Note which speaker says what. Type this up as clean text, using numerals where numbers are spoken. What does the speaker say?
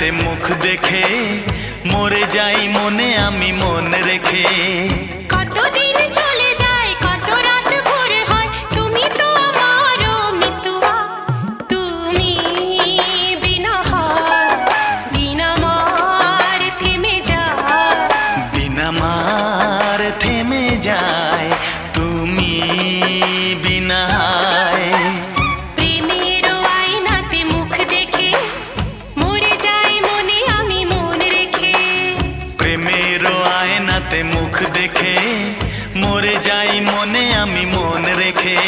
Speaker 1: আয়নাতে মুখ দেখে মরে যাই মনে আমি মন রেখে।
Speaker 2: কতদিন চলে যায় কত রাত ভোর হয়, তুমি তো আমারও মিতুয়া। তুমি বিনা হয় দিন আমার থেমে যায়,
Speaker 1: দিন আমার থেমে যায় তুমি বিনা।
Speaker 2: প্রেমের আয়নাতে মুখ দেখে মরে যাই মনে আমি মন রেখে।
Speaker 1: প্রেমের আয়নাতে মুখ দেখে মরে যাই মনে আমি মন রেখে।